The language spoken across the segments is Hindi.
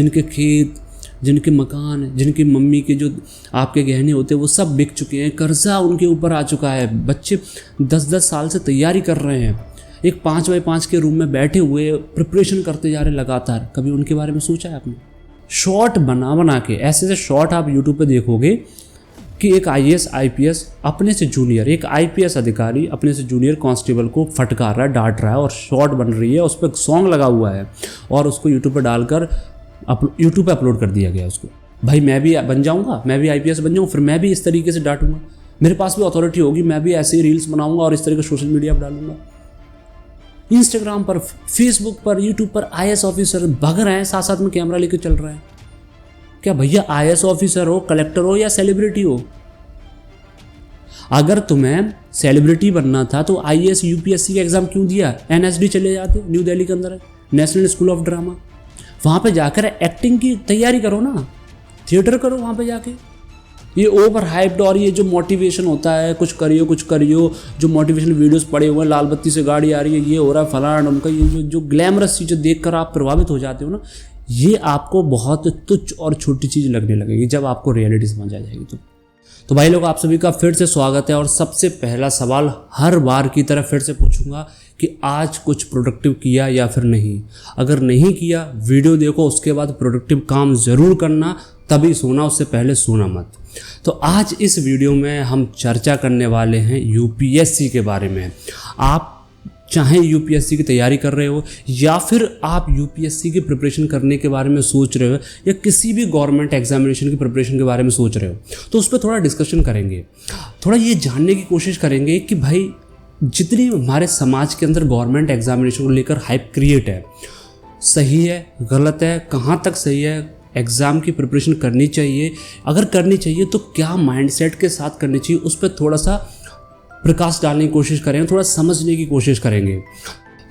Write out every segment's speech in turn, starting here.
जिनके खेत, जिनके मकान, जिनकी मम्मी के जो आपके गहने होते हैं वो सब बिक चुके हैं, कर्जा उनके ऊपर आ चुका है। बच्चे 10-10 साल से तैयारी कर रहे हैं, एक 5x5 के रूम में बैठे हुए प्रिपरेशन करते जा रहे लगातार। कभी उनके बारे में सोचा है आपने? शॉर्ट बना के ऐसे शॉर्ट आप यूट्यूब पे देखोगे कि एक IAS IPS अपने से जूनियर, एक IPS अधिकारी अपने से जूनियर कांस्टेबल को फटकार रहा है, डांट रहा है, और शॉर्ट बन रही है, उस पर सॉन्ग लगा हुआ है और उसको यूट्यूब पे डालकर यूट्यूब पे अपलोड कर दिया गया उसको। भाई मैं भी बन जाऊँगा, मैं भी IPS बन जाऊँ, फिर मैं भी इस तरीके से डांटूंगा, मेरे पास भी अथॉरिटी होगी, मैं भी ऐसे ही रील्स बनाऊंगा और इस तरीके सोशल मीडिया पर डालूंगा। इंस्टाग्राम पर, फेसबुक पर, यूट्यूब पर IAS ऑफिसर भग रहे हैं, साथ साथ में कैमरा लेकर चल रहे हैं। क्या भैया IAS ऑफिसर हो, कलेक्टर हो या सेलिब्रिटी हो? अगर तुम्हें सेलिब्रिटी बनना था तो IAS UPSC का एग्जाम क्यों दिया? NSD चले जाते, न्यू दिल्ली के अंदर है नेशनल स्कूल ऑफ ड्रामा, वहाँ पे जाकर एक्टिंग की तैयारी करो ना, थिएटर करो वहाँ पे जाके। ये ओवर हाइप्ड और ये जो मोटिवेशन होता है, कुछ करियो, जो मोटिवेशनल वीडियोस पड़े हुए हैं, लाल बत्ती से गाड़ी आ रही है, ये हो रहा है फलाना उनका, ये जो ग्लैमरस चीज़ें देखकर आप प्रभावित हो जाते हो ना, ये आपको बहुत तुच्छ और छोटी चीज़ लगने लगेगी जब आपको रियलिटी समझ आ जाएगी। तो भाई लोग, आप सभी का फिर से स्वागत है। और सबसे पहला सवाल हर बार की तरह फिर से पूछूंगा कि आज कुछ प्रोडक्टिव किया या फिर नहीं। अगर नहीं किया, वीडियो देखो, उसके बाद प्रोडक्टिव काम ज़रूर करना, तभी सोना, उससे पहले सोना मत। तो आज इस वीडियो में हम चर्चा करने वाले हैं UPSC के बारे में। आप चाहे UPSC की तैयारी कर रहे हो या फिर आप UPSC की प्रिपरेशन करने के बारे में सोच रहे हो या किसी भी गवर्नमेंट एग्जामिनेशन की प्रिपरेशन के बारे में सोच रहे हो, तो उस पर थोड़ा डिस्कशन करेंगे, थोड़ा ये जानने की कोशिश करेंगे कि भाई जितनी हमारे समाज के अंदर गवर्नमेंट एग्जामिनेशन को लेकर हाइप क्रिएट है, सही है, गलत है, कहाँ तक सही है, एग्ज़ाम की प्रिपरेशन करनी चाहिए, अगर करनी चाहिए तो क्या माइंडसेट के साथ करनी चाहिए, उस पर थोड़ा सा प्रकाश डालने की कोशिश करेंगे, थोड़ा समझने की कोशिश करेंगे।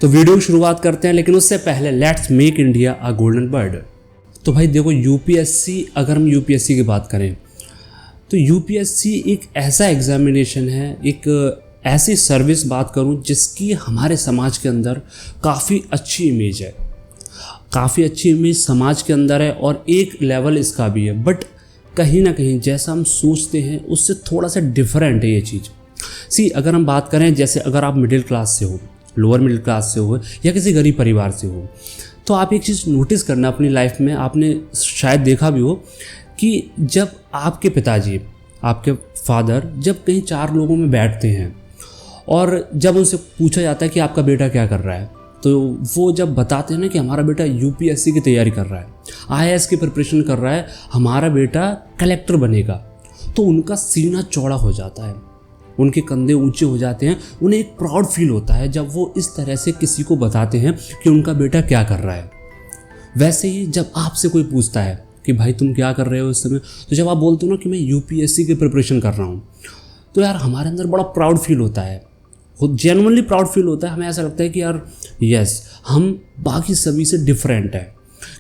तो वीडियो की शुरुआत करते हैं, लेकिन उससे पहले let's make India a golden bird. तो भाई देखो, UPSC, अगर हम UPSC की बात करें तो UPSC एक ऐसा एग्जामिनेशन है, एक ऐसी सर्विस बात करूं जिसकी हमारे समाज के अंदर काफ़ी अच्छी इमेज है, काफ़ी अच्छी इमेज समाज के अंदर है और एक लेवल इसका भी है, बट कहीं ना कहीं जैसा हम सोचते हैं उससे थोड़ा सा डिफरेंट है ये चीज़। अगर हम बात करें, जैसे अगर आप मिडिल क्लास से हो, लोअर मिडिल क्लास से हो या किसी गरीब परिवार से हो, तो आप एक चीज़ नोटिस करना अपनी लाइफ में, आपने शायद देखा भी हो कि जब आपके पिताजी, आपके फादर जब कहीं 4 लोगों में बैठते हैं और जब उनसे पूछा जाता है कि आपका बेटा क्या कर रहा है, तो वो जब बताते हैं ना कि हमारा बेटा UPSC की तैयारी कर रहा है, IAS की प्रिपरेशन कर रहा है, हमारा बेटा कलेक्टर बनेगा, तो उनका सीना चौड़ा हो जाता है, उनके कंधे ऊंचे हो जाते हैं, उन्हें एक प्राउड फील होता है जब वो इस तरह से किसी को बताते हैं कि उनका बेटा क्या कर रहा है। वैसे ही जब आपसे कोई पूछता है कि भाई तुम क्या कर रहे हो इस समय, तो जब आप बोलते हो ना कि मैं UPSC की प्रिपरेशन कर रहा हूँ, तो यार हमारे अंदर बड़ा प्राउड फील होता है, जेन्युइनली प्राउड फील होता है। हमें ऐसा लगता है कि यार यस, हम बाकी सभी से डिफरेंट है,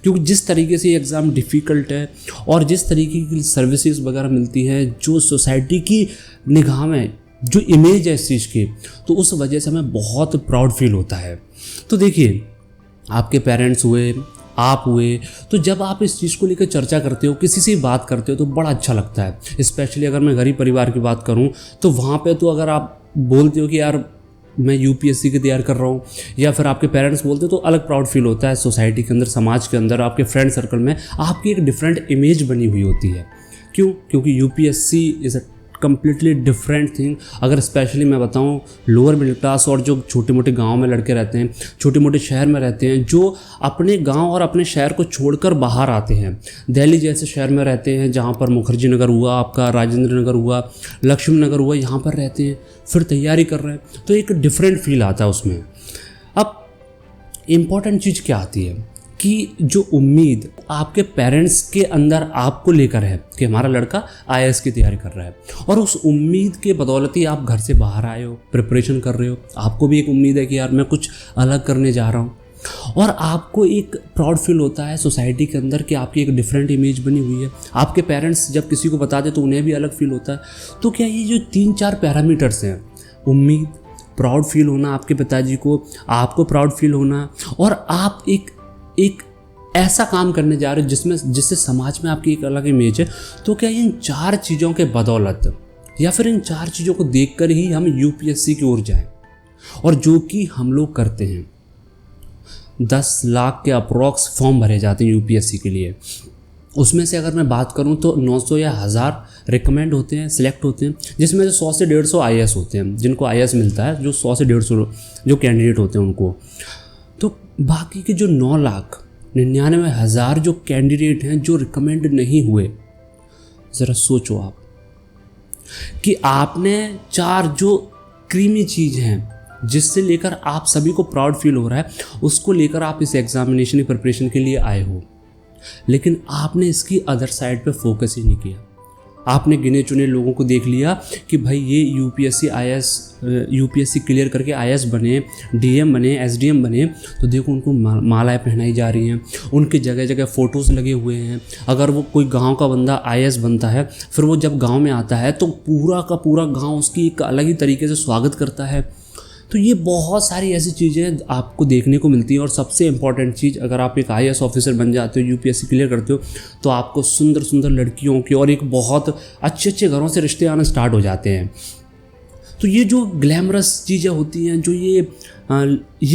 क्योंकि जिस तरीके से ये एग्ज़ाम डिफ़िकल्ट है और जिस तरीके की सर्विसेज वगैरह मिलती हैं, जो सोसाइटी की निगाह में जो इमेज है इस चीज़ की, तो उस वजह से हमें बहुत प्राउड फील होता है। तो देखिए, आपके पेरेंट्स हुए, आप हुए, तो जब आप इस चीज़ को लेकर चर्चा करते हो, किसी से बात करते हो, तो बड़ा अच्छा लगता है। स्पेशली अगर मैं गरीब परिवार की बात करूं, तो वहाँ पे तो अगर आप बोलते हो कि यार मैं UPSC की तैयारी कर रहा हूँ, या फिर आपके पेरेंट्स बोलते हो, तो अलग प्राउड फील होता है। सोसाइटी के अंदर, समाज के अंदर, आपके फ्रेंड सर्कल में आपकी एक डिफरेंट इमेज बनी हुई होती है। क्यों? क्योंकि UPSC is a completely different thing. अगर स्पेशली मैं बताऊं, लोअर मिडिल क्लास और जो छोटे मोटे गांव में लड़के रहते हैं, छोटे मोटे शहर में रहते हैं, जो अपने गांव और अपने शहर को छोड़कर बाहर आते हैं, दिल्ली जैसे शहर में रहते हैं जहां पर मुखर्जी नगर हुआ, आपका राजेंद्र नगर हुआ, लक्ष्मी नगर हुआ, यहाँ पर रहते हैं, फिर तैयारी कर रहे हैं, तो एक डिफरेंट फील आता है उसमें। अब इम्पॉर्टेंट चीज़ क्या आती है कि जो उम्मीद आपके पेरेंट्स के अंदर आपको लेकर है कि हमारा लड़का IAS की तैयारी कर रहा है, और उस उम्मीद के बदौलत ही आप घर से बाहर आए हो, प्रिपरेशन कर रहे हो, आपको भी एक उम्मीद है कि यार मैं कुछ अलग करने जा रहा हूँ, और आपको एक प्राउड फील होता है सोसाइटी के अंदर कि आपकी एक डिफरेंट इमेज बनी हुई है। आपके पेरेंट्स जब किसी को बताते तो उन्हें भी अलग फील होता है। तो क्या ये जो 3-4 पैरामीटर्स हैं, उम्मीद, प्राउड फील होना आपके पिताजी को, आपको प्राउड फील होना, और आप एक ऐसा काम करने जा रहे हो जिससे समाज में आपकी एक अलग इमेज है, तो क्या इन 4 चीज़ों के बदौलत या फिर इन 4 चीज़ों को देखकर ही हम यूपीएससी की ओर जाएं? और जो कि हम लोग करते हैं। 10 लाख के अप्रॉक्स फॉर्म भरे जाते हैं यूपीएससी के लिए। उसमें से अगर मैं बात करूं तो 900 या 1000 रिकमेंड होते हैं, सिलेक्ट होते हैं, जिसमें से 100 से 150 आईएएस होते हैं, जिनको आईएएस मिलता है, जो 100 से 150 जो कैंडिडेट होते हैं उनको। तो बाकी के जो 9,99,000 जो कैंडिडेट हैं जो रिकमेंड नहीं हुए, ज़रा सोचो आप कि आपने 4 जो क्रीमी चीज़ हैं जिससे लेकर आप सभी को प्राउड फील हो रहा है, उसको लेकर आप इस एग्जामिनेशन की प्रिपरेशन के लिए आए हो, लेकिन आपने इसकी अदर साइड पे फोकस ही नहीं किया। आपने गिने चुने लोगों को देख लिया कि भाई ये यूपीएससी क्लियर करके आईएएस बने, डीएम बने, एसडीएम बने, तो देखो उनको मालाएं पहनाई जा रही हैं, उनके जगह जगह फ़ोटोज़ लगे हुए हैं। अगर वो कोई गांव का बंदा आईएएस बनता है, फिर वो जब गांव में आता है तो पूरा का पूरा गांव उसकी एक अलग ही तरीके से स्वागत करता है। तो ये बहुत सारी ऐसी चीज़ें आपको देखने को मिलती हैं। और सबसे इम्पॉर्टेंट चीज़, अगर आप एक आईएएस ऑफिसर बन जाते हो, यूपीएससी क्लियर करते हो, तो आपको सुंदर सुंदर लड़कियों के और एक बहुत अच्छे अच्छे घरों से रिश्ते आना स्टार्ट हो जाते हैं। तो ये जो ग्लैमरस चीज़ें होती हैं, जो ये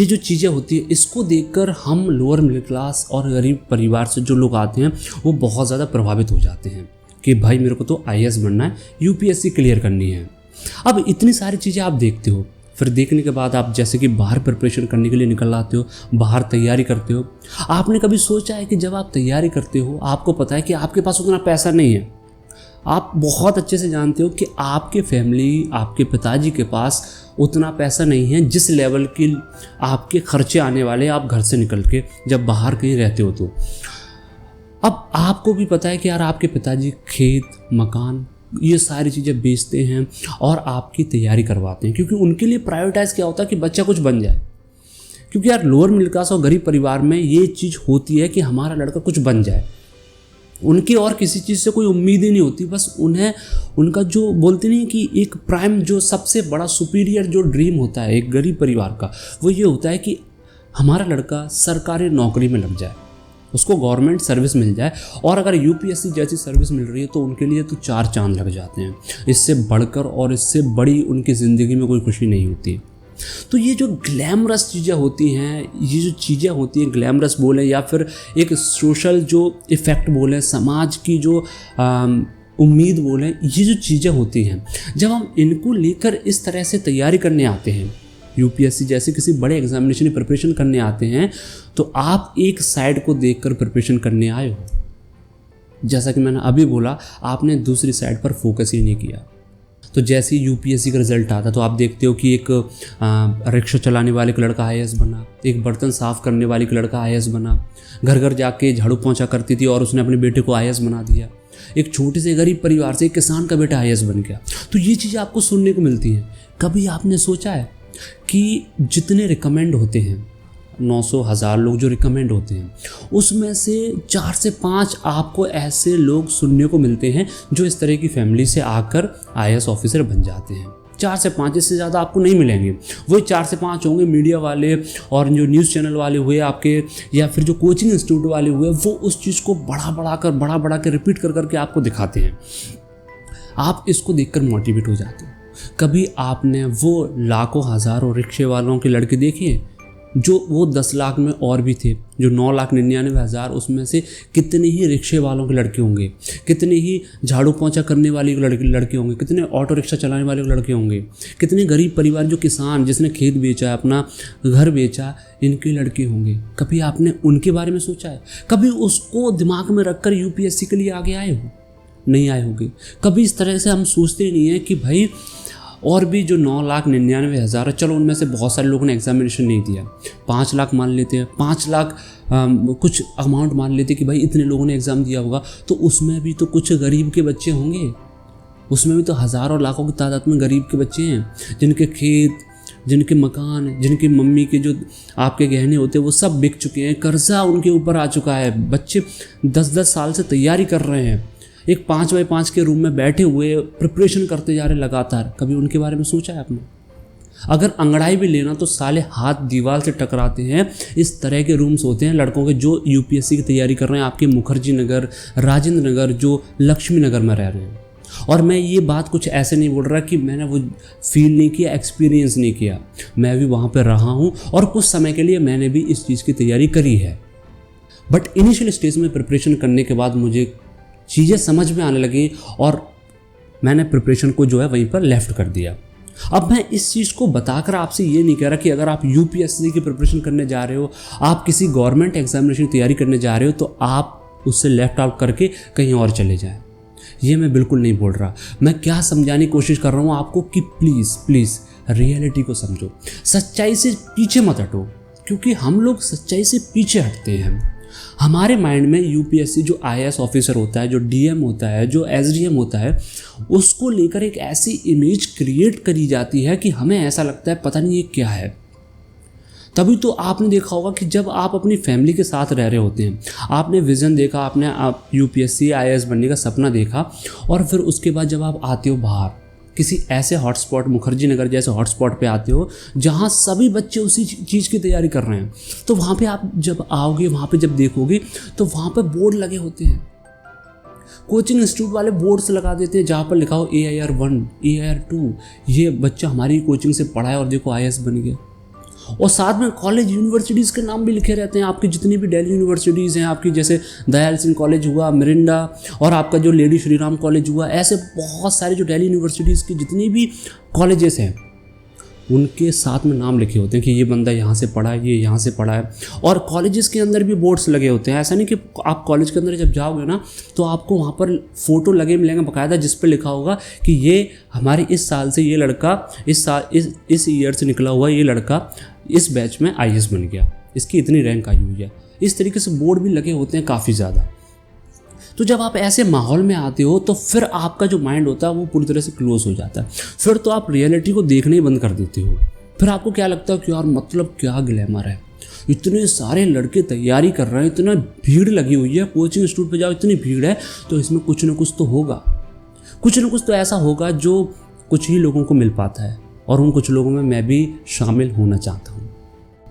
जो चीज़ें होती हैं, इसको देखकर हम लोअर मिडिल क्लास और गरीब परिवार से जो लोग आते हैं वो बहुत ज़्यादा प्रभावित हो जाते हैं कि भाई मेरे को तो आईएएस बनना है, यूपीएससी क्लियर करनी है। अब इतनी सारी चीज़ें आप देखते हो, फिर देखने के बाद आप जैसे कि बाहर प्रिपरेशन करने के लिए निकल आते हो, बाहर तैयारी करते हो। आपने कभी सोचा है कि जब आप तैयारी करते हो, आपको पता है कि आपके पास उतना पैसा नहीं है, आप बहुत अच्छे से जानते हो कि आपके फैमिली, आपके पिताजी के पास उतना पैसा नहीं है जिस लेवल के आपके खर्चे आने वाले आप घर से निकल के जब बाहर कहीं रहते हो। तो अब आपको भी पता है कि यार आपके पिताजी खेत, मकान, ये सारी चीज़ें बेचते हैं और आपकी तैयारी करवाते हैं, क्योंकि उनके लिए प्रायोरिटाइज़ क्या होता है कि बच्चा कुछ बन जाए। क्योंकि यार लोअर मिडिल क्लास और गरीब परिवार में ये चीज़ होती है कि हमारा लड़का कुछ बन जाए। उनकी और किसी चीज़ से कोई उम्मीद ही नहीं होती, बस उन्हें उनका जो बोलते नहीं कि एक प्राइम जो सबसे बड़ा सुपीरियर जो ड्रीम होता है एक गरीब परिवार का, वो ये होता है कि हमारा लड़का सरकारी नौकरी में लग जाए, उसको गवर्नमेंट सर्विस मिल जाए। और अगर यूपीएससी जैसी सर्विस मिल रही है तो उनके लिए तो 4 चांद लग जाते हैं। इससे बढ़कर और इससे बड़ी उनकी ज़िंदगी में कोई खुशी नहीं होती। तो ये जो ग्लैमरस चीज़ें होती हैं, ये जो चीज़ें होती हैं, ग्लैमरस बोलें या फिर एक सोशल जो इफ़ेक्ट बोलें, समाज की जो उम्मीद बोलें, ये जो चीज़ें होती हैं, जब हम इनको लेकर इस तरह से तैयारी करने आते हैं, यूपीएससी जैसे किसी बड़े एग्जामिनेशन की प्रिपरेशन करने आते हैं, तो आप एक साइड को देखकर प्रिपरेशन करने आए हो। जैसा कि मैंने अभी बोला, आपने दूसरी साइड पर फोकस ही नहीं किया। तो जैसे ही यूपीएससी का रिजल्ट आता तो आप देखते हो कि एक रिक्शा चलाने वाले का लड़का आईएएस बना, एक बर्तन साफ़ करने वाले का लड़का आईएएस बना, घर घर जाके झाड़ू पोंछा करती थी और उसने अपने बेटे को आईएएस बना दिया। एक छोटे से गरीब परिवार से एक किसान का बेटा आईएएस बन गया। तो ये चीज़ें आपको सुनने को मिलती हैं। कभी आपने सोचा है कि जितने रिकमेंड होते हैं, 900,000 लोग जो रिकमेंड होते हैं, उसमें से 4 से 5 आपको ऐसे लोग सुनने को मिलते हैं जो इस तरह की फैमिली से आकर आईएएस ऑफिसर बन जाते हैं। 4 से 5, इससे ज़्यादा आपको नहीं मिलेंगे। वही 4 से 5 होंगे मीडिया वाले और जो न्यूज़ चैनल वाले हुए आपके, या फिर जो कोचिंग इंस्टीट्यूट वाले हुए, वो उस चीज़ को बड़ा कर रिपीट कर करके आपको दिखाते हैं। आप इसको देखकर मोटिवेट हो जाते हो। कभी आपने वो लाखों हज़ारों रिक्शे वालों के लड़के देखे जो वो 10 लाख में और भी थे, जो 9,99,000, उसमें से कितने ही रिक्शे वालों के लड़के होंगे, कितने ही झाड़ू पोंछा करने वाले लड़के होंगे, कितने ऑटो रिक्शा चलाने वाले लड़के होंगे, कितने गरीब परिवार जो किसान जिसने खेत बेचा, अपना घर बेचा, इनके लड़के होंगे। कभी आपने उनके बारे में सोचा है? कभी उसको दिमाग में रखकर यूपीएससी के लिए आगे आए हो? नहीं आए होंगे। कभी इस तरह से हम सोचते ही नहीं है कि भाई और भी जो 9,99,000 है, चलो उनमें से बहुत सारे लोगों ने एग्जामिनेशन नहीं दिया, 5 लाख मान लेते हैं, 5 लाख कुछ अमाउंट मान लेते कि भाई इतने लोगों ने एग्ज़ाम दिया होगा, तो उसमें भी तो कुछ गरीब के बच्चे होंगे, उसमें भी तो हज़ारों लाखों की तादाद में गरीब के बच्चे हैं, जिनके खेत, जिनके मकान, जिनकी मम्मी के जो आपके गहने होते हैं वो सब बिक चुके हैं, कर्जा उनके ऊपर आ चुका है, बच्चे 10-10 साल से तैयारी कर रहे हैं, एक 5x5 के रूम में बैठे हुए प्रिपरेशन करते जा रहे लगातार। कभी उनके बारे में सोचा है आपने? अगर अंगड़ाई भी लेना तो साले हाथ दीवार से टकराते हैं। इस तरह के रूम्स होते हैं लड़कों के जो यूपीएससी की तैयारी कर रहे हैं आपके मुखर्जी नगर, राजेंद्र नगर, जो लक्ष्मी नगर में रह रहे हैं। और मैं ये बात कुछ ऐसे नहीं बोल रहा कि मैंने वो फील नहीं किया, एक्सपीरियंस नहीं किया। मैं भी वहाँ पर रहा हूँ और कुछ समय के लिए मैंने भी इस चीज़ की तैयारी करी है। बट इनिशियल स्टेज में प्रिपरेशन करने के बाद मुझे चीज़ें समझ में आने लगी और मैंने प्रिपरेशन को जो है वहीं पर लेफ्ट कर दिया। अब मैं इस चीज़ को बताकर आपसे ये नहीं कह रहा कि अगर आप यूपीएससी की प्रिपरेशन करने जा रहे हो, आप किसी गवर्नमेंट एग्जामिनेशन की तैयारी करने जा रहे हो, तो आप उससे लेफ्ट आउट करके कहीं और चले जाएं। ये मैं बिल्कुल नहीं बोल रहा। मैं क्या समझाने की कोशिश कर रहा हूँ आपको कि प्लीज़ प्लीज़ रियलिटी को समझो, सच्चाई से पीछे मत हटो, क्योंकि हम लोग सच्चाई से पीछे हटते हैं। हमारे माइंड में यूपीएससी जो आईएएस ऑफिसर होता है, जो डीएम होता है, जो एसडीएम होता है, उसको लेकर एक ऐसी इमेज क्रिएट करी जाती है कि हमें ऐसा लगता है पता नहीं ये क्या है। तभी तो आपने देखा होगा कि जब आप अपनी फैमिली के साथ रह रहे होते हैं, आपने विज़न देखा, आपने यूपीएससी आईएएस बनने का सपना देखा, और फिर उसके बाद जब आप आते हो बाहर किसी ऐसे हॉटस्पॉट, मुखर्जी नगर जैसे हॉटस्पॉट पे आते हो जहाँ सभी बच्चे उसी चीज़ की तैयारी कर रहे हैं, तो वहाँ पे आप जब आओगे, वहाँ पे जब देखोगे तो वहाँ पे बोर्ड लगे होते हैं। कोचिंग इंस्टीट्यूट वाले बोर्ड्स लगा देते हैं जहाँ पर लिखा हो AIR1, AIR2, ये बच्चा हमारी कोचिंग से पढ़ा है और देखो IAS बन गया। और साथ में कॉलेज यूनिवर्सिटीज़ के नाम भी लिखे रहते हैं। आपकी जितनी भी दिल्ली यूनिवर्सिटीज़ हैं, आपकी जैसे दयाल सिंह कॉलेज हुआ, मिरिंडा, और आपका जो लेडी श्री राम कॉलेज हुआ, ऐसे बहुत सारे जो दिल्ली यूनिवर्सिटीज़ की जितनी भी कॉलेजेस हैं उनके साथ में नाम लिखे होते हैं कि ये बंदा यहाँ से पढ़ा है, ये यहाँ से पढ़ा है। और कॉलेजेस के अंदर भी बोर्ड्स लगे होते हैं। ऐसा नहीं कि आप कॉलेज के अंदर जब जाओगे ना तो आपको वहाँ पर फ़ोटो लगे मिलेंगे बाकायदा, जिस पर लिखा होगा कि ये हमारे इस साल से ये लड़का, इस ईयर से निकला हुआ ये लड़का इस बैच में IAS बन गया, इसकी इतनी रैंक आई हुई है। इस तरीके से बोर्ड भी लगे होते हैं काफ़ी ज़्यादा। तो जब आप ऐसे माहौल में आते हो तो फिर आपका जो माइंड होता है वो पूरी तरह से क्लोज हो जाता है। फिर तो आप रियलिटी को देखना ही बंद कर देते हो। फिर आपको क्या लगता है कि यार मतलब क्या ग्लैमर है, इतने सारे लड़के तैयारी कर रहे हैं, इतना भीड़ लगी हुई है, कोचिंग इंस्टीट्यूट पे जाओ इतनी भीड़ है, तो इसमें कुछ ना कुछ तो होगा, कुछ ना कुछ तो ऐसा होगा जो कुछ ही लोगों को मिल पाता है। और उन कुछ लोगों में मैं भी शामिल होना चाहता हूँ।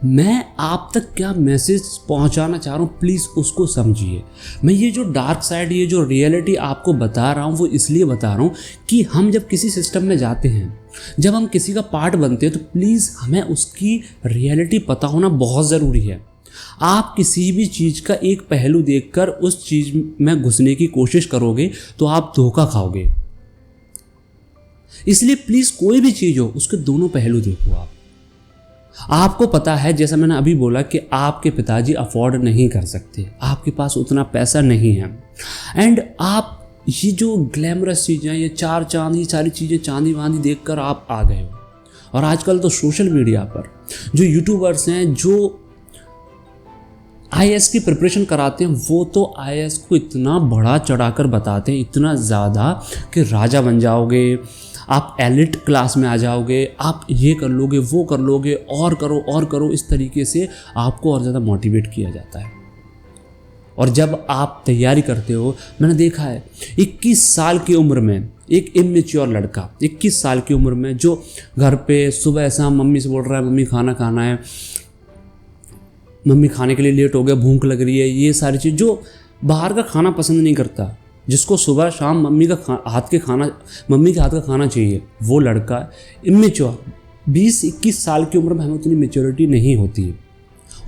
मैं आप तक क्या मैसेज पहुंचाना चाह रहा हूँ, प्लीज़ उसको समझिए। मैं ये जो डार्क साइड, ये जो रियलिटी आपको बता रहा हूँ वो इसलिए बता रहा हूँ कि हम जब किसी सिस्टम में जाते हैं, जब हम किसी का पार्ट बनते हैं, तो प्लीज़ हमें उसकी रियलिटी पता होना बहुत ज़रूरी है। आप किसी भी चीज़ का एक पहलू देखकर उस चीज़ में घुसने की कोशिश करोगे तो आप धोखा खाओगे। इसलिए प्लीज़ कोई भी चीज़ हो उसके दोनों पहलू देखो। आपको पता है, जैसा मैंने अभी बोला, कि आपके पिताजी अफोर्ड नहीं कर सकते, आपके पास उतना पैसा नहीं है, एंड आप ये जो ग्लैमरस चीज़ें, ये चार चांद, ये सारी चीज़ें चांदी वांदी देखकर आप आ गए हो। और आजकल तो सोशल मीडिया पर जो यूट्यूबर्स हैं जो IAS की प्रिपरेशन कराते हैं, वो तो IAS को इतना बढ़ा चढ़ाकर बताते हैं, इतना ज़्यादा कि राजा बन जाओगे, आप एलिट क्लास में आ जाओगे, आप ये कर लोगे, वो कर लोगे, और करो, इस तरीके से आपको और ज़्यादा मोटिवेट किया जाता है। और जब आप तैयारी करते हो, मैंने देखा है 21 साल की उम्र में एक इमेच्योर लड़का, 21 साल की उम्र में, जो घर पे सुबह शाम मम्मी से बोल रहा है मम्मी खाना खाना है, मम्मी खाने के लिए लेट हो गया, भूख लग रही है, ये सारी चीज़, जो बाहर का खाना पसंद नहीं करता, जिसको सुबह शाम मम्मी के हाथ का खाना चाहिए, वो लड़का इमेच्योर 20-21 साल की उम्र में हमें उतनी मेच्योरिटी नहीं होती है।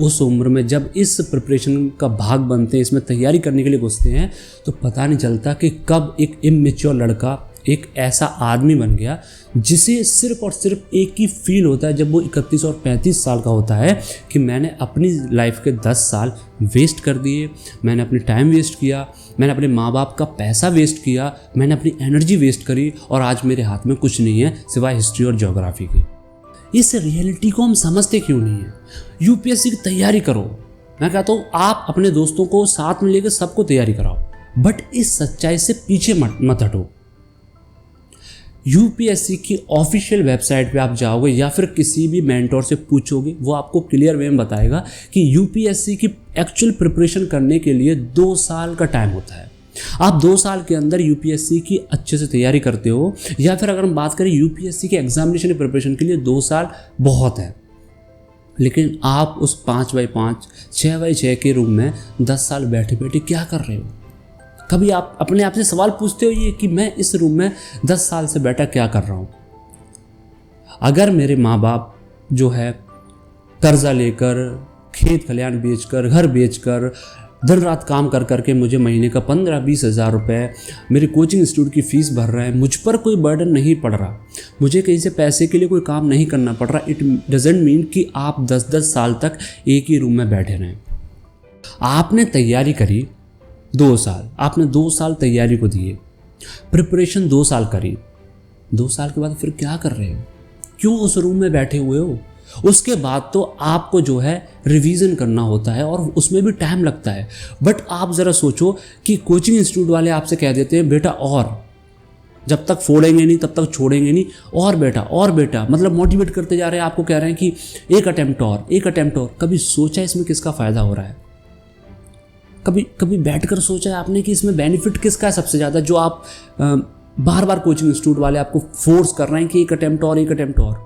उस उम्र में जब इस प्रिपरेशन का भाग बनते हैं, इसमें तैयारी करने के लिए घुसते हैं, तो पता नहीं चलता कि कब एक इमेच्योर लड़का एक ऐसा आदमी बन गया जिसे सिर्फ और सिर्फ एक ही फील होता है जब वो 31 और 35 साल का होता है कि मैंने अपनी लाइफ के 10 साल वेस्ट कर दिए, मैंने अपनी टाइम वेस्ट किया, मैंने अपने माँ बाप का पैसा वेस्ट किया, मैंने अपनी एनर्जी वेस्ट करी, और आज मेरे हाथ में कुछ नहीं है सिवाय हिस्ट्री और ज्योग्राफी के। इस रियलिटी को हम समझते क्यों नहीं है? यूपीएससी की तैयारी करो, मैं कहता हूँ आप अपने दोस्तों को साथ में लेकर सबको तैयारी कराओ, बट इस सच्चाई से पीछे मत हटो। यूपीएससी की ऑफिशियल वेबसाइट पे आप जाओगे या फिर किसी भी मेंटोर से पूछोगे, वो आपको क्लियर वे में बताएगा कि यूपीएससी की एक्चुअल प्रिपरेशन करने के लिए 2 साल का टाइम होता है। आप 2 साल के अंदर यूपीएससी की अच्छे से तैयारी करते हो, या फिर अगर हम बात करें यूपीएससी के एग्जामिनेशन की प्रिपरेशन के लिए 2 साल बहुत है, लेकिन आप उस 5x5 6x6 के रूम में 10 साल बैठे बैठे क्या कर रहे हो? कभी आप अपने आप से सवाल पूछते हो ये कि मैं इस रूम में 10 साल से बैठा क्या कर रहा हूँ? अगर मेरे माँ बाप जो है कर्जा लेकर, खेत खलियान बेचकर, घर बेचकर, दिन रात काम कर करके मुझे महीने का 15-20 हज़ार रुपये मेरी कोचिंग इंस्टीट्यूट की फ़ीस भर रहे हैं, मुझ पर कोई बर्डन नहीं पड़ रहा, मुझे कहीं से पैसे के लिए कोई काम नहीं करना पड़ रहा, इट डजेंट मीन कि आप 10-10 साल तक एक ही रूम में बैठे रहें। आपने तैयारी करी 2 साल, आपने 2 साल तैयारी को दिए, प्रिपरेशन 2 साल करी, 2 साल के बाद फिर क्या कर रहे हो? क्यों उस रूम में बैठे हुए हो? उसके बाद तो आपको जो है रिवीजन करना होता है और उसमें भी टाइम लगता है। बट आप ज़रा सोचो कि कोचिंग इंस्टीट्यूट वाले आपसे कह देते हैं बेटा और, जब तक फोड़ेंगे नहीं तब तक छोड़ेंगे नहीं, और बेटा, मतलब मोटिवेट करते जा रहे हैं, आपको कह रहे हैं कि एक अटेम्प्ट और। कभी सोचा इसमें किसका फ़ायदा हो रहा है? कभी बैठकर सोचा है आपने कि इसमें बेनिफिट किसका है सबसे ज़्यादा, जो आप बार बार कोचिंग इंस्टीट्यूट वाले आपको फोर्स कर रहे हैं कि एक अटेम्प्ट और।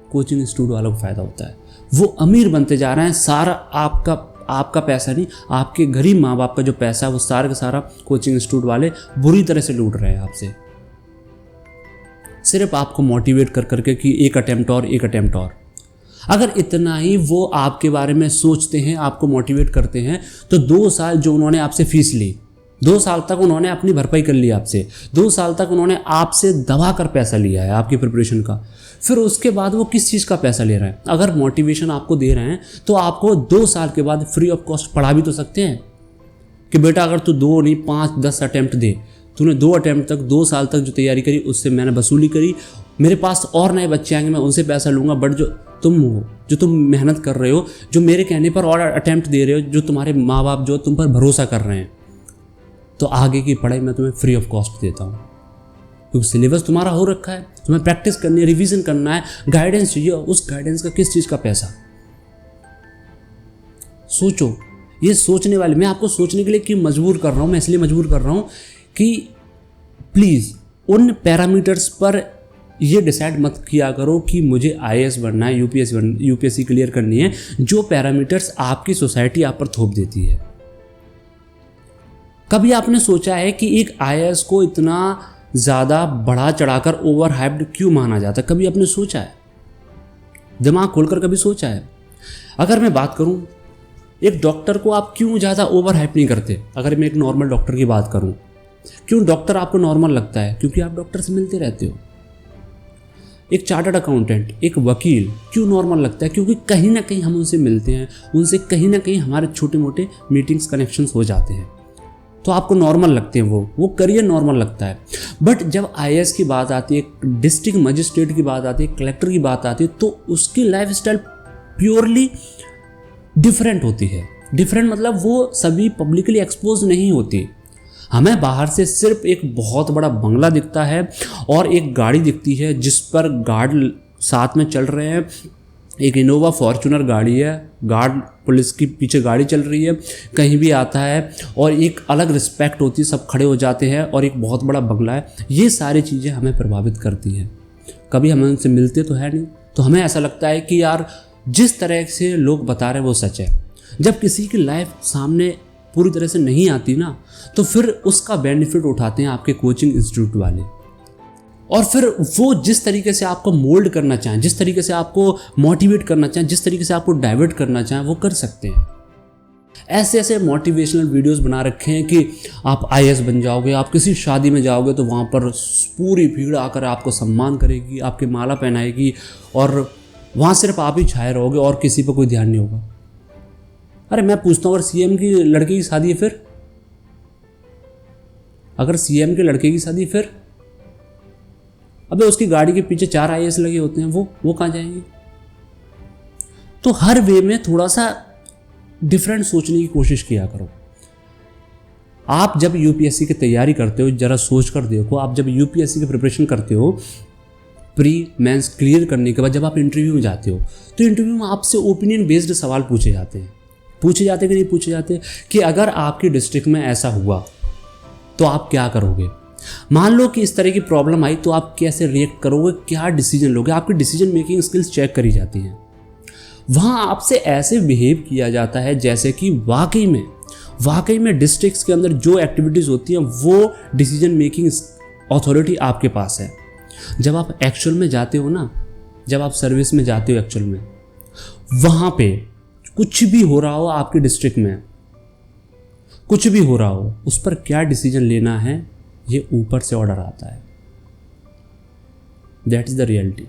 कोचिंग इंस्टीट्यूट वालों को फ़ायदा होता है, वो अमीर बनते जा रहे हैं, सारा आपका पैसा नहीं, आपके गरीब माँ बाप का जो पैसा है वो सारा का सारा कोचिंग इंस्टीट्यूट वाले बुरी तरह से लूट रहे हैं आपसे, सिर्फ आपको मोटिवेट कर करके कि एक अटेम्प्ट और। अगर इतना ही वो आपके बारे में सोचते हैं, आपको मोटिवेट करते हैं, तो 2 साल जो उन्होंने आपसे फीस ली, 2 साल तक उन्होंने अपनी भरपाई कर ली आपसे, 2 साल तक उन्होंने आपसे दबा कर पैसा लिया है आपकी प्रिपरेशन का, फिर उसके बाद वो किस चीज़ का पैसा ले रहे हैं? अगर मोटिवेशन आपको दे रहे हैं तो आपको 2 साल के बाद फ्री ऑफ कॉस्ट पढ़ा भी तो सकते हैं कि बेटा अगर तू 2 नहीं 5-10 अटैम्प्ट दे, तूने 2 अटैम्प्ट तक 2 साल तक जो तैयारी करी उससे मैंने वसूली करी, मेरे पास और नए बच्चे आएंगे, मैं उनसे पैसा लूँगा, बट जो तुम मेहनत कर रहे हो, जो मेरे कहने पर और अटैम्प्ट दे रहे हो, जो तुम्हारे माँ बाप जो तुम पर भरोसा कर रहे हैं, तो आगे की पढ़ाई मैं तुम्हें फ्री ऑफ कॉस्ट देता हूँ, क्योंकि सिलेबस तुम्हारा हो रखा है, तुम्हें प्रैक्टिस करनी है, रिवीजन करना है, गाइडेंस चाहिए, उस गाइडेंस का किस चीज़ का पैसा? सोचो, ये सोचने वाले, मैं आपको सोचने के लिए क्यों मजबूर कर रहा हूँ? मैं इसलिए मजबूर कर रहा हूँ कि प्लीज़ उन पैरामीटर्स पर ये डिसाइड मत किया करो कि मुझे आईएएस बनना है, यूपीएससी क्लियर करनी है, जो पैरामीटर्स आपकी सोसाइटी आप पर थोप देती है। कभी आपने सोचा है कि एक आईएएस को इतना ज़्यादा बढ़ा चढ़ाकर ओवर हाइप्ड क्यों माना जाता है? कभी आपने सोचा है? दिमाग खोलकर कभी सोचा है? अगर मैं बात करूं, एक डॉक्टर को आप क्यों ज़्यादा ओवर हाइप नहीं करते? अगर मैं एक नॉर्मल डॉक्टर की बात करूं, क्यों डॉक्टर आपको नॉर्मल लगता है? क्योंकि आप डॉक्टर से मिलते रहते हो। एक चार्टर्ड अकाउंटेंट, एक वकील क्यों नॉर्मल लगता है? क्योंकि कहीं ना कहीं हम उनसे मिलते हैं, उनसे कहीं ना कहीं हमारे छोटे मोटे मीटिंग्स कनेक्शंस हो जाते हैं, तो आपको नॉर्मल लगते हैं, वो करियर नॉर्मल लगता है। बट जब आईएएस की बात आती है, डिस्ट्रिक्ट मजिस्ट्रेट की बात आती है, कलेक्टर की बात आती है, तो उसकी लाइफ स्टाइल प्योरली डिफरेंट होती है। डिफरेंट मतलब वो सभी पब्लिकली एक्सपोज नहीं होती। हमें बाहर से सिर्फ एक बहुत बड़ा बंगला दिखता है और एक गाड़ी दिखती है जिस पर गार्ड साथ में चल रहे हैं, एक इनोवा फॉर्चूनर गाड़ी है, गार्ड पुलिस की पीछे गाड़ी चल रही है, कहीं भी आता है और एक अलग रिस्पेक्ट होती है, सब खड़े हो जाते हैं और एक बहुत बड़ा बंगला है। ये सारी चीज़ें हमें प्रभावित करती हैं। कभी हम उनसे मिलते तो है नहीं, तो हमें ऐसा लगता है कि यार जिस तरह से लोग बता रहे हैं वो सच है। जब किसी की लाइफ सामने पूरी तरह से नहीं आती ना, तो फिर उसका बेनिफिट उठाते हैं आपके कोचिंग इंस्टीट्यूट वाले, और फिर वो जिस तरीके से आपको मोल्ड करना चाहें, जिस तरीके से आपको मोटिवेट करना चाहें, जिस तरीके से आपको डाइवर्ट करना चाहें, वो कर सकते हैं। ऐसे ऐसे मोटिवेशनल वीडियोस बना रखे हैं कि आप आईएएस बन जाओगे, आप किसी शादी में जाओगे तो वहाँ पर पूरी भीड़ आकर आपको सम्मान करेगी, आपकी माला पहनाएगी और वहाँ सिर्फ आप ही छाए रहोगे और किसी पर कोई ध्यान नहीं होगा। अरे मैं पूछता हूँ, अगर सीएम की लड़के की शादी है फिर? अगर सीएम के लड़के की शादी फिर? अबे उसकी गाड़ी के पीछे 4 आईएएस लगे होते हैं, वो कहाँ जाएंगे? तो हर वे में थोड़ा सा डिफरेंट सोचने की कोशिश किया करो। आप जब यूपीएससी की तैयारी करते हो, जरा सोच कर देखो, आप जब यूपीएससी की प्रिपरेशन करते हो, प्री मेंस क्लियर करने के बाद जब आप इंटरव्यू में जाते हो, तो इंटरव्यू में आपसे ओपिनियन बेस्ड सवाल पूछे जाते हैं कि नहीं पूछे जाते? कि अगर आपकी डिस्ट्रिक्ट में ऐसा हुआ, तो आप क्या करोगे? मान लो कि इस तरह की प्रॉब्लम आई तो आप कैसे रिएक्ट करोगे, क्या डिसीजन लोगे? आपकी डिसीजन मेकिंग स्किल्स चेक करी जाती हैं। वहाँ आपसे ऐसे बिहेव किया जाता है जैसे कि वाकई में डिस्ट्रिक्ट्स के अंदर जो एक्टिविटीज़ होती हैं वो डिसीजन मेकिंग अथॉरिटी आपके पास है। जब आप एक्चुअल में जाते हो ना, जब आप सर्विस में जाते हो एक्चुअल में, वहाँ पे कुछ भी हो रहा हो आपके डिस्ट्रिक्ट में, कुछ भी हो रहा हो, उस पर क्या डिसीजन लेना है ये ऊपर से ऑर्डर आता है। That is the reality.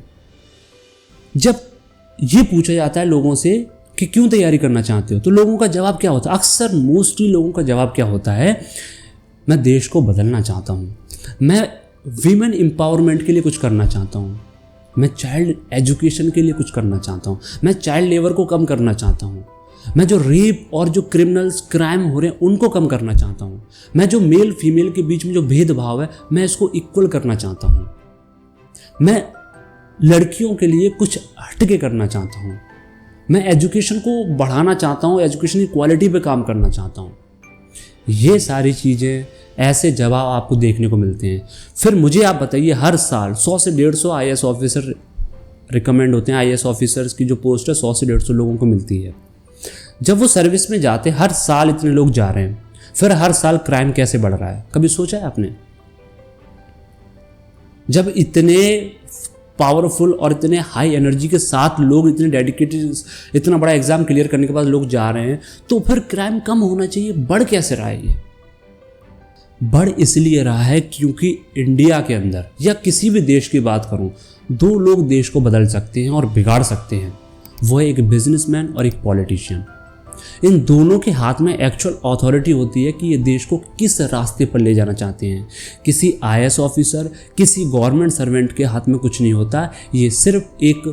जब ये पूछा जाता है लोगों से कि क्यों तैयारी करना चाहते हो, तो लोगों का जवाब क्या होता है? अक्सर मोस्टली लोगों का जवाब क्या होता है? मैं देश को बदलना चाहता हूँ, मैं वीमेन एम्पावरमेंट के लिए कुछ करना चाहता हूँ, मैं चाइल्ड एजुकेशन के लिए कुछ करना चाहता हूँ, मैं चाइल्ड लेबर को कम करना चाहता हूँ, मैं जो रेप और जो क्रिमिनल्स क्राइम हो रहे हैं उनको कम करना चाहता हूँ, मैं जो मेल फीमेल के बीच में जो भेदभाव है मैं इसको इक्वल करना चाहता हूँ, मैं लड़कियों के लिए कुछ हटके करना चाहता हूँ, मैं एजुकेशन को बढ़ाना चाहता हूँ, एजुकेशन की क्वालिटी पे काम करना चाहता हूँ। ये सारी चीज़ें, ऐसे जवाब आपको देखने को मिलते हैं। फिर मुझे आप बताइए, हर साल 100 से 150 IAS ऑफिसर रिकमेंड होते हैं। IAS ऑफिसर्स की जो पोस्ट है 100 से 150 लोगों को मिलती है। जब वो सर्विस में जाते हैं, हर साल इतने लोग जा रहे हैं, फिर हर साल क्राइम कैसे बढ़ रहा है, कभी सोचा है आपने? जब इतने पावरफुल और इतने हाई एनर्जी के साथ लोग, इतने डेडिकेटेड, इतना बड़ा एग्जाम क्लियर करने के बाद लोग जा रहे हैं, तो फिर क्राइम कम होना चाहिए, बढ़ कैसे रहा है? ये बढ़ इसलिए रहा है क्योंकि इंडिया के अंदर, या किसी भी देश की बात करूं, दो लोग देश को बदल सकते हैं और बिगाड़ सकते हैं। वो है एक बिजनेसमैन और एक पॉलिटिशियन। इन दोनों के हाथ में एक्चुअल अथॉरिटी होती है कि ये देश को किस रास्ते पर ले जाना चाहते हैं। किसी IAS ऑफिसर, किसी गवर्नमेंट सर्वेंट के हाथ में कुछ नहीं होता। ये सिर्फ एक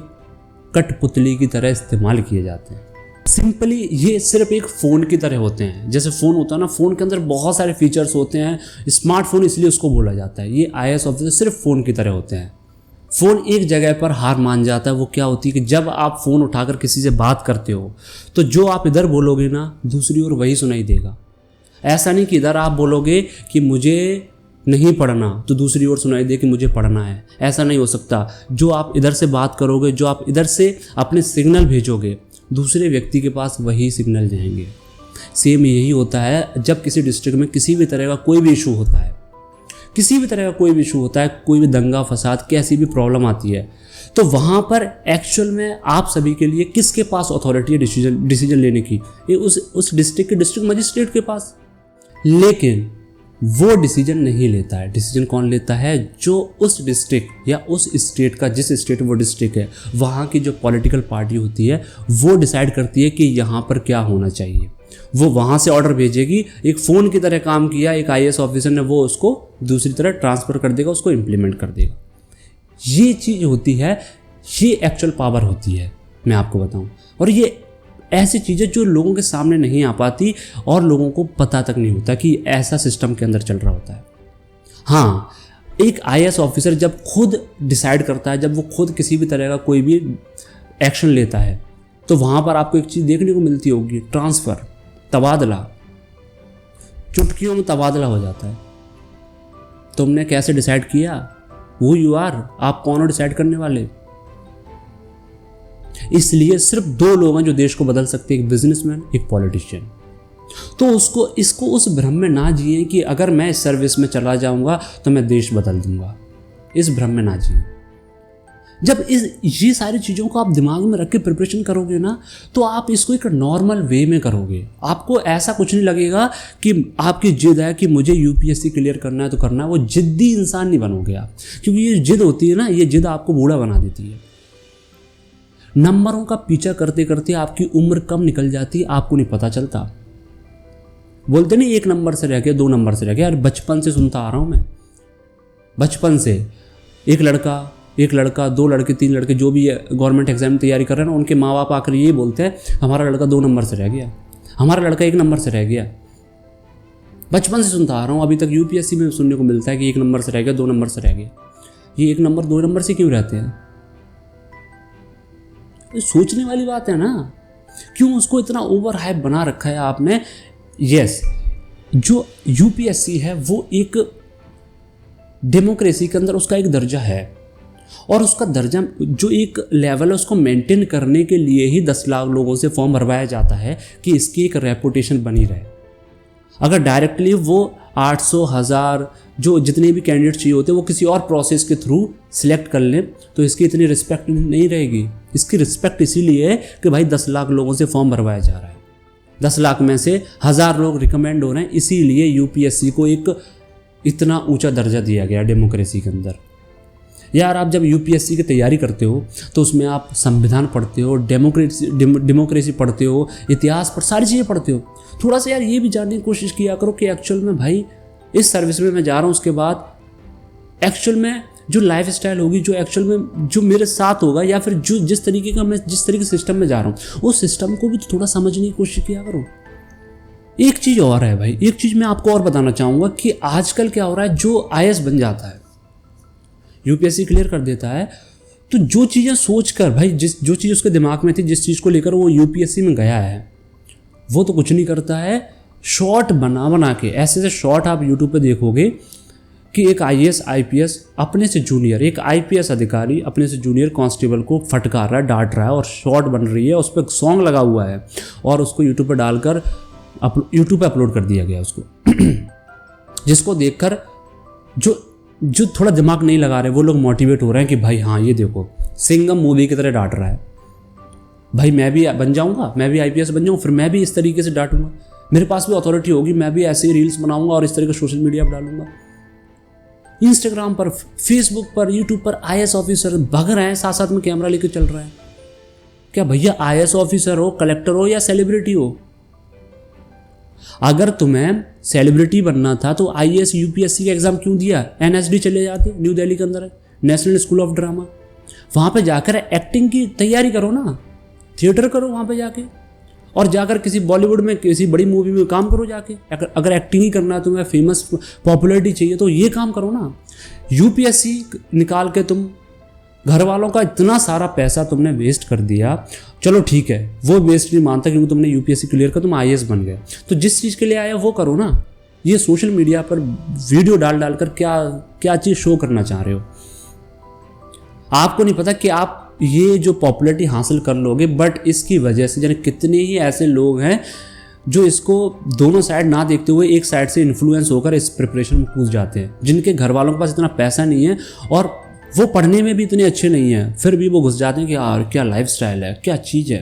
कठपुतली की तरह इस्तेमाल किए जाते हैं। सिंपली ये सिर्फ एक फ़ोन की तरह होते हैं। जैसे फ़ोन होता है ना, फ़ोन के अंदर बहुत सारे फीचर्स होते हैं, स्मार्टफोन इसलिए उसको बोला जाता है। ये IAS ऑफिसर सिर्फ फ़ोन की तरह होते हैं। फ़ोन एक जगह पर हार मान जाता है। वो क्या होती है कि जब आप फ़ोन उठाकर किसी से बात करते हो तो जो आप इधर बोलोगे ना, दूसरी ओर वही सुनाई देगा। ऐसा नहीं कि इधर आप बोलोगे कि मुझे नहीं पढ़ना तो दूसरी ओर सुनाई दे कि मुझे पढ़ना है। ऐसा नहीं हो सकता। जो आप इधर से बात करोगे, जो आप इधर से अपने सिग्नल भेजोगे, दूसरे व्यक्ति के पास वही सिग्नल जाएंगे। सेम यही होता है जब किसी डिस्ट्रिक्ट में किसी भी तरह का कोई भी इशू होता है, कोई भी दंगा फसाद, कैसी भी प्रॉब्लम आती है, तो वहाँ पर एक्चुअल में आप सभी के लिए किसके पास अथॉरिटी है डिसीजन लेने की? ये उस डिस्ट्रिक्ट के डिस्ट्रिक्ट मजिस्ट्रेट के पास। लेकिन वो डिसीजन नहीं लेता है। डिसीजन कौन लेता है? जो उस डिस्ट्रिक्ट या उस स्टेट का, जिस स्टेट वो डिस्ट्रिक्ट है, वहाँ की जो पॉलिटिकल पार्टी होती है वो डिसाइड करती है कि यहाँ पर क्या होना चाहिए। वो वहाँ से ऑर्डर भेजेगी। एक फ़ोन की तरह काम किया एक IAS ऑफिसर ने, वो उसको दूसरी तरह ट्रांसफ़र कर देगा, उसको इम्प्लीमेंट कर देगा। ये चीज़ होती है, ये एक्चुअल पावर होती है, मैं आपको बताऊँ। और ये ऐसी चीज़ें जो लोगों के सामने नहीं आ पाती और लोगों को पता तक नहीं होता कि ऐसा सिस्टम के अंदर चल रहा होता है। हाँ, एक IAS ऑफिसर जब खुद डिसाइड करता है, जब वो खुद किसी भी तरह का कोई भी एक्शन लेता है, तो वहाँ पर आपको एक चीज़ देखने को मिलती होगी, ट्रांसफ़र, तबादला। चुटकियों में तबादला हो जाता है। तुमने कैसे डिसाइड किया? हू यू आर, आप कौन हो डिसाइड करने वाले? इसलिए सिर्फ दो लोग हैं जो देश को बदल सकते हैं, एक बिजनेसमैन, एक पॉलिटिशियन। तो इसको उस भ्रम में ना जिए कि अगर मैं इस सर्विस में चला जाऊंगा तो मैं देश बदल दूंगा। इस भ्रम में ना जिए। जब ये सारी चीज़ों को आप दिमाग में रख के प्रिपरेशन करोगे ना, तो आप इसको एक नॉर्मल वे में करोगे। आपको ऐसा कुछ नहीं लगेगा कि आपकी जिद है कि मुझे UPSC क्लियर करना है तो करना है। वो जिद्दी इंसान नहीं बनोगे आप, क्योंकि ये जिद होती है ना, ये जिद आपको बूढ़ा बना देती है। नंबरों का पीछा करते करते आपकी उम्र कम निकल जाती है, आपको नहीं पता चलता। बोलते नहीं 1 नंबर से रह गया, 2 नंबर से रह गया। यार बचपन से सुनता आ रहा हूँ मैं, बचपन से। एक लड़का 2 लड़के 3 लड़के जो भी गवर्नमेंट एग्जाम की तैयारी कर रहे हैं ना, उनके माँ बाप आकर ये बोलते हैं हमारा लड़का 2 नंबर से रह गया, हमारा लड़का 1 नंबर से रह गया। बचपन से सुनता आ रहा हूँ। अभी तक UPSC में सुनने को मिलता है कि 1 नंबर से रह गया, 2 नंबर से रह गया। ये 1 नंबर 2 नंबर से क्यों रहते हैं? सोचने वाली बात है ना। क्यों उसको इतना ओवर हाइप बना रखा है आपने? यस, जो यूपीएससी है वो एक डेमोक्रेसी के अंदर उसका एक दर्जा है, और उसका दर्जा जो एक लेवल है उसको मेंटेन करने के लिए ही 10 लाख लोगों से फॉर्म भरवाया जाता है कि इसकी एक रेपुटेशन बनी रहे। अगर डायरेक्टली वो 800 1000 जो जितने भी कैंडिडेट चाहिए होते हैं वो किसी और प्रोसेस के थ्रू सिलेक्ट कर लें तो इसकी इतनी रिस्पेक्ट नहीं रहेगी। इसकी रिस्पेक्ट इसीलिए है कि भाई 10 लाख लोगों से फॉर्म भरवाया जा रहा है, 10 लाख में से 1000 लोग रिकमेंड हो रहे हैं, इसीलिए यूपीएससी को एक इतना ऊंचा दर्जा दिया गया डेमोक्रेसी के अंदर। यार आप जब यूपीएससी की तैयारी करते हो तो उसमें आप संविधान पढ़ते हो, डेमोक्रेसी पढ़ते हो, इतिहास पर सारी चीज़ें पढ़ते हो। थोड़ा सा यार ये भी जानने की कोशिश किया करो कि एक्चुअल में भाई इस सर्विस में मैं जा रहा हूँ, उसके बाद एक्चुअल में जो लाइफ स्टाइल होगी, जो एक्चुअल में जो मेरे साथ होगा, या फिर जो जिस तरीके के सिस्टम में जा रहा हूँ उस सिस्टम को भी तो थोड़ा समझने की कोशिश किया करो। एक चीज़ और है भाई, एक चीज़ मैं आपको और बताना चाहूँगा कि आजकल क्या हो रहा है, जो आईएएस बन जाता है, यूपीएससी क्लियर कर देता है, तो जो चीज़ें सोचकर भाई जो चीज़ उसके दिमाग में थी, जिस चीज़ को लेकर वो यूपीएससी में गया है, वो तो कुछ नहीं करता है। शॉर्ट बना के ऐसे शॉर्ट आप यूट्यूब पे देखोगे कि एक आईएएस आईपीएस अपने से जूनियर, एक आईपीएस अधिकारी अपने से जूनियर कांस्टेबल को फटकार रहा है, डांट रहा है, और शॉर्ट बन रही है, उस पर सॉन्ग लगा हुआ है और उसको यूट्यूब पे डालकर यूट्यूब पे अपलोड कर दिया गया उसको जिसको देखकर जो थोड़ा दिमाग नहीं लगा रहे वो लोग मोटिवेट हो रहे हैं कि भाई हाँ ये देखो सिंघम मूवी की तरह डांट रहा है, भाई मैं भी बन जाऊंगा, मैं भी आईपीएस बन जाऊँ, फिर मैं भी इस तरीके से डांटूंगा, मेरे पास भी अथॉरिटी होगी, मैं भी ऐसे ही रील्स बनाऊंगा और इस तरीके सोशल मीडिया पर डालूंगा। इंस्टाग्राम पर, फेसबुक पर, यूट्यूब पर आईएएस ऑफिसर भग रहे हैं, साथ साथ में कैमरा लेकर चल रहा है। क्या भैया आईएएस ऑफिसर हो, कलेक्टर हो या सेलिब्रिटी हो, अगर तुम्हें सेलिब्रिटी बनना था तो आईएएस यूपीएससी का एग्जाम क्यों दिया? एनएसडी चले जाते, न्यू दिल्ली के अंदर है नेशनल स्कूल ऑफ ड्रामा, वहां पे जाकर एक्टिंग की तैयारी करो ना, थिएटर करो वहां पे जाके, और जाकर किसी बॉलीवुड में किसी बड़ी मूवी में काम करो जाके। अगर एक्टिंग ही करना है, तुम्हें फेमस पॉपुलैरिटी चाहिए तो ये काम करो ना। यूपीएससी निकाल के तुम घर वालों का इतना सारा पैसा तुमने वेस्ट कर दिया, चलो ठीक है वो वेस्ट नहीं मानता क्योंकि तुमने यूपीएससी क्लियर कर तुम आईएएस बन गए, तो जिस चीज़ के लिए आया वो करो ना। ये सोशल मीडिया पर वीडियो डाल कर क्या चीज़ शो करना चाह रहे हो? आपको नहीं पता कि आप ये जो पॉपुलैरिटी हासिल कर लोगे, बट इसकी वजह से जाने कितने ही ऐसे लोग हैं जो इसको दोनों साइड ना देखते हुए एक साइड से इन्फ्लुएंस होकर इस प्रिपरेशन में कूद जाते हैं, जिनके घर वालों के पास इतना पैसा नहीं है और वो पढ़ने में भी इतने अच्छे नहीं हैं, फिर भी वो घुस जाते हैं कि यार क्या लाइफस्टाइल है, क्या चीज़ है।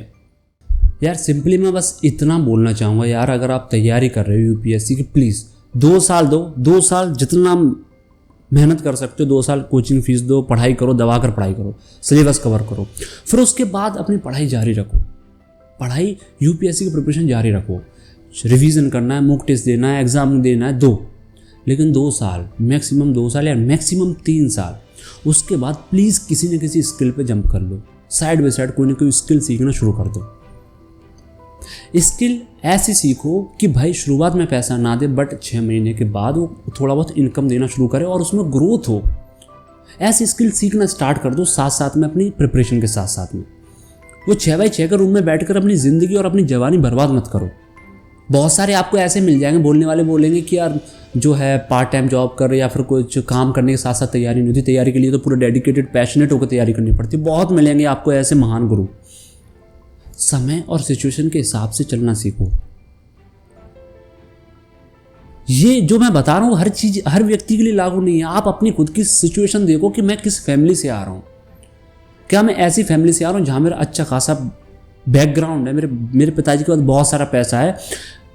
यार सिंपली मैं बस इतना बोलना चाहूँगा यार, अगर आप तैयारी कर रहे हो यूपीएससी की, प्लीज़ 2 साल दो, 2 साल जितना मेहनत कर सकते हो 2 साल कोचिंग फीस दो, पढ़ाई करो, दबा कर पढ़ाई करो, सिलेबस कवर करो, फिर उसके बाद अपनी पढ़ाई जारी रखो, पढ़ाई यूपीएससी की प्रिपरेशन जारी रखो, रिवीजन करना है, मॉक टेस्ट देना है, एग्जाम देना है, दो, लेकिन 2 साल मैक्सिमम 2 साल या मैक्सिमम 3 साल, उसके बाद प्लीज़ किसी न किसी स्किल पे जंप कर लो, साइड बाई साइड कोई ना कोई स्किल सीखना शुरू कर दो। स्किल ऐसी सीखो कि भाई शुरुआत में पैसा ना दे, बट 6 महीने के बाद वो थोड़ा बहुत इनकम देना शुरू करे और उसमें ग्रोथ हो। ऐसी स्किल सीखना स्टार्ट कर दो साथ साथ में, अपनी प्रिपरेशन के साथ साथ में। वो 6x6 के रूम में बैठकर अपनी ज़िंदगी और अपनी जवानी बर्बाद मत करो। बहुत सारे आपको ऐसे मिल जाएंगे, बोलने वाले बोलेंगे कि यार जो है पार्ट टाइम जॉब कर या फिर कुछ काम करने के साथ साथ तैयारी नहीं होती, तैयारी के लिए तो पूरा डेडिकेटेड पैशनेट होकर तैयारी करनी पड़ती है। बहुत मिलेंगे आपको ऐसे महान गुरु। समय और सिचुएशन के हिसाब से चलना सीखो। ये जो मैं बता रहा हूँ हर चीज हर व्यक्ति के लिए लागू नहीं है। आप अपनी खुद की सिचुएशन देखो कि मैं किस फैमिली से आ रहा हूँ। क्या मैं ऐसी फैमिली से आ रहा हूँ जहाँ मेरा अच्छा खासा बैकग्राउंड है, मेरे पिताजी के पास बहुत सारा पैसा है,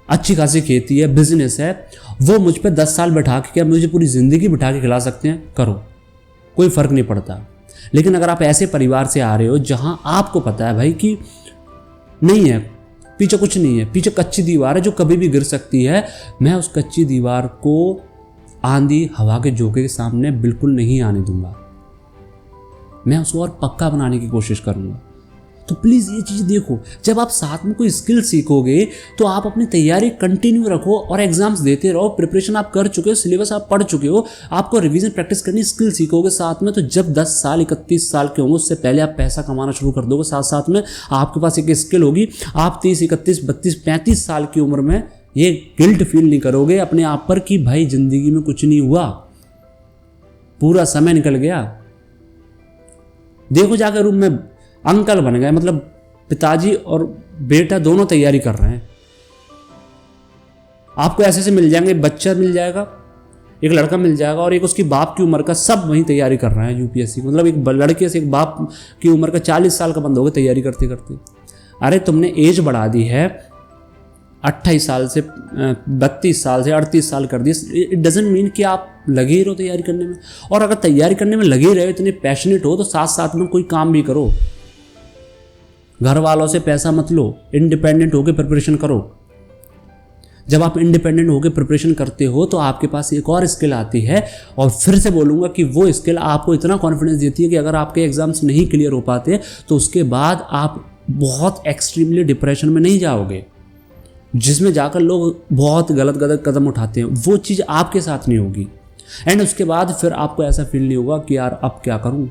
अच्छी खासी खेती है, बिजनेस है, वो मुझ पे 10 साल बैठा के क्या मुझे पूरी ज़िंदगी बिठा के खिला सकते हैं? करो, कोई फ़र्क नहीं पड़ता। लेकिन अगर आप ऐसे परिवार से आ रहे हो जहाँ आपको पता है भाई कि नहीं है, पीछे कुछ नहीं है, पीछे कच्ची दीवार है जो कभी भी गिर सकती है, मैं उस कच्ची दीवार को आंधी हवा के झोंके के सामने बिल्कुल नहीं आने दूंगा, मैं उसको और पक्का बनाने की कोशिश करूंगा। तो प्लीज़ ये चीज़ देखो, जब आप साथ में कोई स्किल सीखोगे तो आप अपनी तैयारी कंटिन्यू रखो और एग्जाम्स देते रहो। प्रिपरेशन आप कर चुके हो, सिलेबस आप पढ़ चुके हो, आपको रिवीजन प्रैक्टिस करनी, स्किल सीखोगे साथ में, तो जब 10 साल 31 साल के होंगे उससे पहले आप पैसा कमाना शुरू कर दोगे। साथ साथ में आपके पास एक स्किल होगी, आप 30 31 32 35 साल की उम्र में ये गिल्ट फील नहीं करोगे अपने आप पर कि भाई ज़िंदगी में कुछ नहीं हुआ, पूरा समय निकल गया। देखो जाकर रूम में अंकल बन गए, मतलब पिताजी और बेटा दोनों तैयारी कर रहे हैं। आपको ऐसे से मिल जाएंगे, बच्चा मिल जाएगा, एक लड़का मिल जाएगा और एक उसकी बाप की उम्र का, सब वहीं तैयारी कर रहे हैं यूपीएससी। मतलब एक लड़के से एक बाप की उम्र का 40 साल का बंद हो गया तैयारी करते करते। अरे तुमने एज बढ़ा दी है 28 साल से 32 साल से 38 साल कर दी। इट डजेंट मीन कि आप लगे ही रहो तैयारी करने में। और अगर तैयारी करने में लगे रहे, इतने पैशनेट हो, तो साथ साथ में कोई काम भी करो। घर वालों से पैसा मत लो, इंडिपेंडेंट होकर प्रिपरेशन करो। जब आप इंडिपेंडेंट होकर प्रिपरेशन करते हो तो आपके पास एक और स्किल आती है, और फिर से बोलूँगा कि वो स्किल आपको इतना कॉन्फिडेंस देती है कि अगर आपके एग्जाम्स नहीं क्लियर हो पाते तो उसके बाद आप बहुत एक्सट्रीमली डिप्रेशन में नहीं जाओगे, जिसमें जाकर लोग बहुत गलत कदम उठाते हैं। वो चीज़ आपके साथ नहीं होगी। एंड उसके बाद फिर आपको ऐसा फील नहीं होगा कि यार अब क्या करूँ।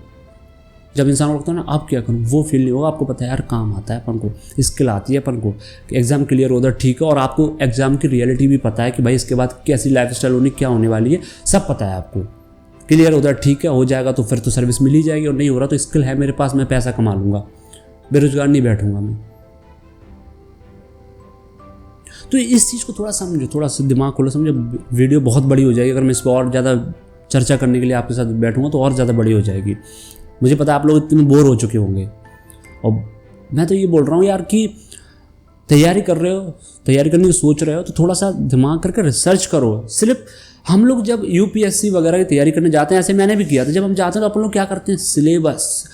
जब इंसान को लगता है ना अब क्या करूँ, वो फील नहीं होगा। आपको पता है यार काम आता है अपन को, स्किल आती है अपन को, एग्जाम क्लियर होता है, ठीक है। और आपको एग्जाम की रियलिटी भी पता है कि भाई इसके बाद कैसी लाइफस्टाइल होनी, क्या होने वाली है, सब पता है आपको। क्लियर होता है, ठीक है, हो जाएगा तो फिर तो सर्विस मिल ही जाएगी, और नहीं हो रहा तो स्किल है मेरे पास, मैं पैसा कमा लूँगा, बेरोजगार नहीं बैठूंगा मैं। तो इस चीज़ को थोड़ा समझो, थोड़ा सा दिमाग खोलो, समझो। वीडियो बहुत बड़ी हो जाएगी, अगर मैं इस पर और ज़्यादा चर्चा करने के लिए आपके साथ बैठूंगा तो और ज़्यादा बड़ी हो जाएगी। मुझे पता है आप लोग इतने बोर हो चुके होंगे, और मैं तो ये बोल रहा हूँ यार कि तैयारी कर रहे हो, तैयारी करने की सोच रहे हो, तो थोड़ा सा दिमाग करके रिसर्च करो। सिर्फ हम लोग जब यूपीएससी वगैरह की तैयारी करने जाते हैं, ऐसे मैंने भी किया था, जब हम जाते हैं तो अपन लोग क्या करते हैं, सिलेबस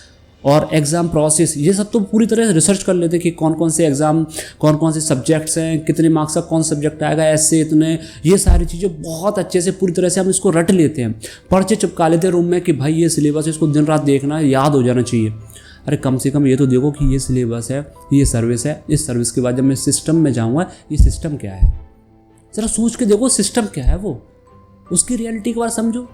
और एग्ज़ाम प्रोसेस ये सब तो पूरी तरह से रिसर्च कर लेते हैं कि कौन कौन से एग्ज़ाम, कौन कौन से सब्जेक्ट्स हैं, कितने मार्क्स का कौन सब्जेक्ट आएगा, ऐसे इतने, ये सारी चीज़ें बहुत अच्छे से पूरी तरह से हम इसको रट लेते हैं, पर्चे चिपका लेते हैं रूम में कि भाई ये सिलेबस है, इसको दिन रात देखना है, याद हो जाना चाहिए। अरे कम से कम ये तो देखो कि ये सिलेबस है, ये सर्विस है, इस सर्विस के बाद जब मैं सिस्टम में जाऊँगा, ये सिस्टम क्या है, ज़रा सोच के देखो सिस्टम क्या है, वो उसकी रियलिटी के बारे समझो।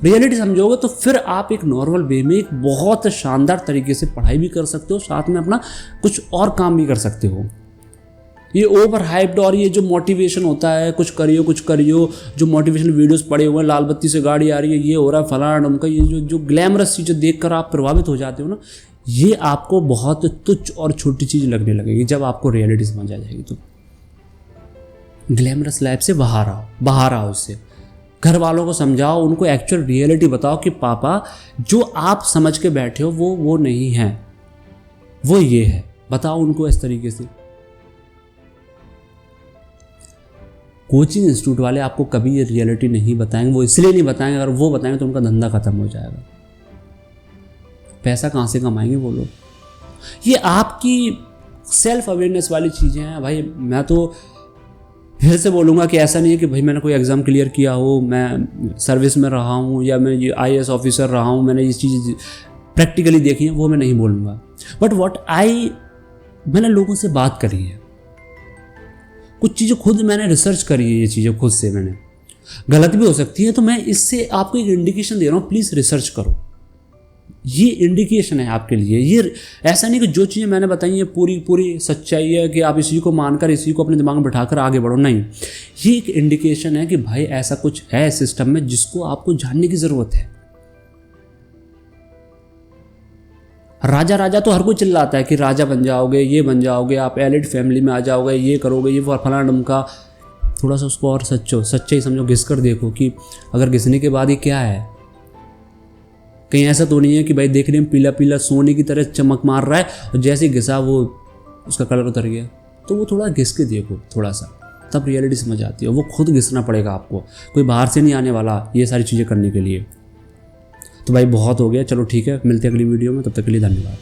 रियलिटी समझोगे तो फिर आप एक नॉर्मल वे में एक बहुत शानदार तरीके से पढ़ाई भी कर सकते हो, साथ में अपना कुछ और काम भी कर सकते हो। ये ओवर हाइप्ड और ये जो मोटिवेशन होता है, कुछ करियो, जो मोटिवेशनल वीडियोस पड़े हुए हैं, लाल बत्ती से गाड़ी आ रही है, ये हो रहा है फलाना ढमका, ये जो ग्लैमरस चीज़ें देखकर आप प्रभावित हो जाते हो ना, ये आपको बहुत तुच्छ और छोटी चीज़ लगने लगेगी जब आपको रियलिटी समझ आ जाएगी। तो ग्लैमरस लाइफ से बाहर आओ उससे। घर वालों को समझाओ, उनको एक्चुअल रियलिटी बताओ कि पापा जो आप समझ के बैठे हो वो नहीं है, वो ये है। बताओ उनको इस तरीके से। कोचिंग इंस्टीट्यूट वाले आपको कभी ये रियलिटी नहीं बताएंगे, वो इसलिए नहीं बताएंगे, अगर वो बताएंगे तो उनका धंधा खत्म हो जाएगा। पैसा कहाँ से कमाएंगे वो लोग। ये आपकी सेल्फ अवेयरनेस वाली चीज़ें हैं भाई। मैं तो फिर से बोलूँगा कि ऐसा नहीं है कि भाई मैंने कोई एग्ज़ाम क्लियर किया हो, मैं सर्विस में रहा हूँ या मैं ये IAS ऑफिसर रहा हूँ, मैंने ये चीज़ प्रैक्टिकली देखी है, वो मैं नहीं बोलूँगा। बट मैंने लोगों से बात करी है, कुछ चीज़ें खुद मैंने रिसर्च करी है, ये चीज़ें खुद से मैंने, गलत भी हो सकती है, तो मैं इससे आपको एक इंडिकेशन दे रहा हूँ, प्लीज़ रिसर्च करो। ये इंडिकेशन है आपके लिए। ये ऐसा नहीं कि जो चीज़ें मैंने बताई ये पूरी सच्चाई है कि आप इसी को मानकर इसी को अपने दिमाग में बिठाकर आगे बढ़ो, नहीं। ये एक इंडिकेशन है कि भाई ऐसा कुछ है सिस्टम में जिसको आपको जानने की ज़रूरत है। राजा तो हर कोई चिल्लाता है कि राजा बन जाओगे, ये बन जाओगे, आप एलिट फैमिली में आ जाओगे, ये करोगे, ये फलाना ढमका। थोड़ा सा उसको और सच्चाई समझो, घिस कर देखो कि अगर घिसने के बाद ये क्या है। कहीं ऐसा तो नहीं है कि भाई देखने में पीला पीला सोने की तरह चमक मार रहा है और जैसे ही घिसा वो उसका कलर उतर गया। तो वो थोड़ा घिस के देखो थोड़ा सा, तब रियलिटी समझ आती है। वो खुद घिसना पड़ेगा आपको, कोई बाहर से नहीं आने वाला ये सारी चीज़ें करने के लिए। तो भाई बहुत हो गया, चलो ठीक है, मिलते हैं अगली वीडियो में, तब तक के लिए धन्यवाद।